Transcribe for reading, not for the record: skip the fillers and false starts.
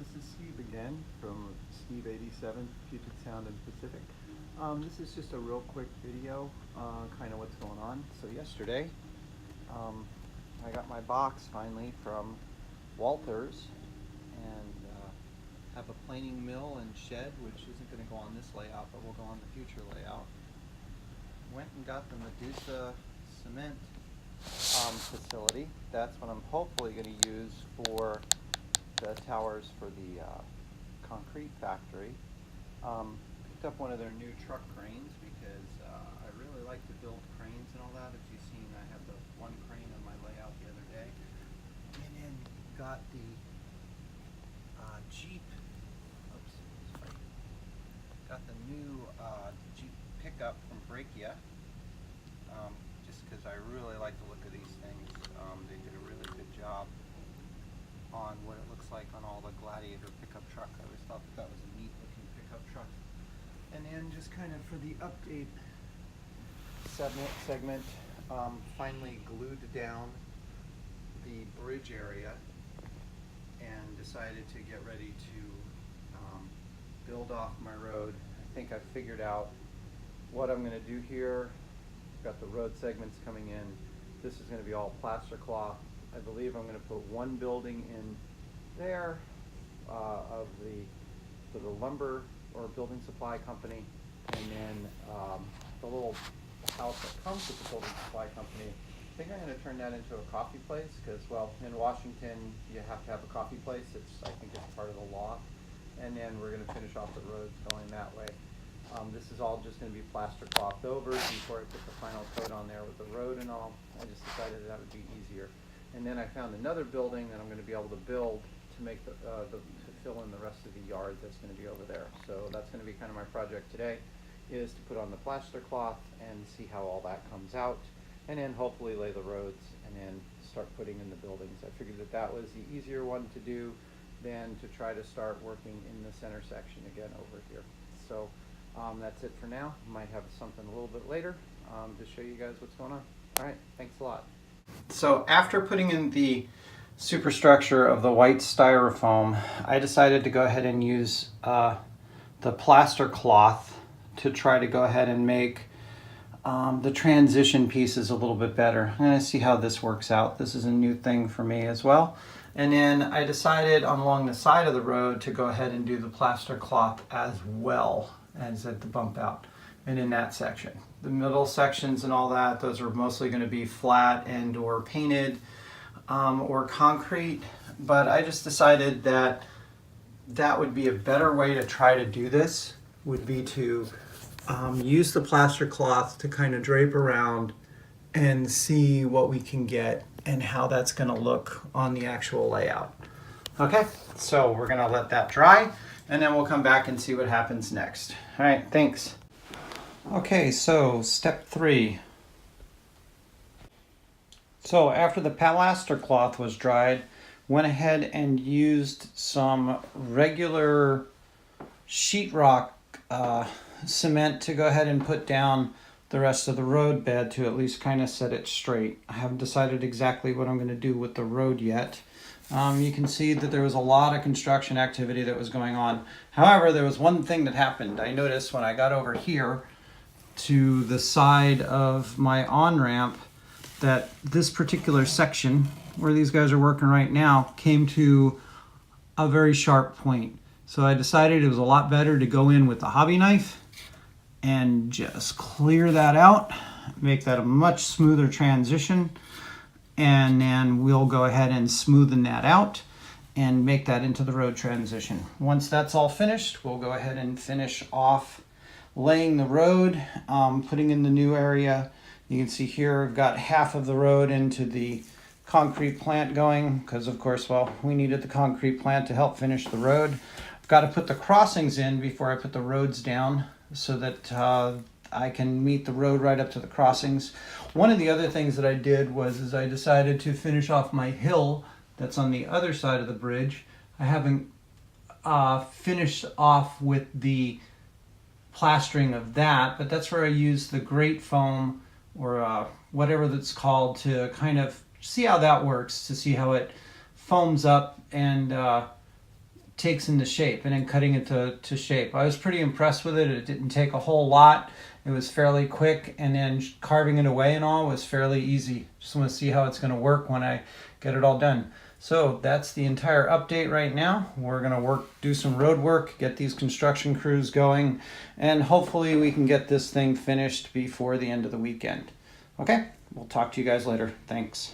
This is Steve again from Steve 87 Puget Sound and Pacific. This is just a real quick video, kind of what's going on. So yesterday, I got my box finally from Walters, and have a planing mill and shed, which isn't going to go on this layout, but will go on the future layout. Went and got the Medusa cement facility. That's what I'm hopefully going to use for the towers for the concrete factory. Picked up one of their new truck cranes because I really like to build cranes and all that. As you've seen, I have the one crane on my layout the other day. And then got the Jeep, got the new Jeep pickup from Brakia, just because I really like the look of these things. They did a really good job on what it looks like on all the Gladiator pickup truck. I always thought that was a neat looking pickup truck. And then just kind of for the update segment, finally glued down the bridge area and decided to get ready to build off my road. I think I've figured out what I'm going to do here. Got the road segments coming in. This is going to be all plaster cloth. I believe I'm going to put one building in there of the lumber or building supply company, and then the little house that comes with the building supply company. I think I'm going to turn that into a coffee place because, well, in Washington you have to have a coffee place. I think it's part of the law. And then we're going to finish off the roads going that way. This is all just going to be plaster cloth over before I put the final coat on there with the road and all. I just decided that would be easier. And then I found another building that I'm going to be able to build to make to fill in the rest of the yard that's going to be over there. So that's going to be kind of my project today, is to put on the plaster cloth and see how all that comes out, and then hopefully lay the roads and then start putting in the buildings. I figured that that was the easier one to do than to try to start working in the center section again over here. So that's it for now. Might have something a little bit later to show you guys what's going on. All right, thanks a lot. So after putting in the superstructure of the white styrofoam, I decided to go ahead and use the plaster cloth to try to go ahead and make the transition pieces a little bit better. I'm going to see how this works out. This is a new thing for me as well. And then I decided along the side of the road to go ahead and do the plaster cloth as well as at the bump out and in that section. The middle sections and all that, those are mostly going to be flat and or painted or concrete, but I just decided that that would be a better way to try to do this, would be to use the plaster cloth to kind of drape around and see what we can get and how that's going to look on the actual layout. Okay, so we're going to let that dry and then we'll come back and see what happens next. All right, thanks. Okay, so step 3. So after the plaster cloth was dried, went ahead and used some regular sheetrock cement to go ahead and put down the rest of the road bed to at least kind of set it straight. I haven't decided exactly what I'm going to do with the road yet. You can see that there was a lot of construction activity that was going on. However, there was one thing that happened. I noticed when I got over here to the side of my on-ramp that this particular section where these guys are working right now came to a very sharp point. So I decided it was a lot better to go in with the hobby knife and just clear that out, make that a much smoother transition, and then we'll go ahead and smoothen that out and make that into the road transition. Once that's all finished, we'll go ahead and finish off laying the road, putting in the new area. You can see here I've got half of the road into the concrete plant going because, of course, well, we needed the concrete plant to help finish the road. I've got to put the crossings in before I put the roads down so that I can meet the road right up to the crossings. One of the other things that I did was I decided to finish off my hill that's on the other side of the bridge. I haven't finished off with the plastering of that, but that's where I use the grate foam or whatever that's called to kind of see how that works, to see how it foams up and takes into shape, and then cutting it to shape. I was pretty impressed with it. It didn't take a whole lot. It was fairly quick, and then carving it away and all was fairly easy. Just want to see how it's going to work when I get it all done. So that's the entire update right now. We're going to do some road work, get these construction crews going, and hopefully we can get this thing finished before the end of the weekend. Okay, we'll talk to you guys later. Thanks.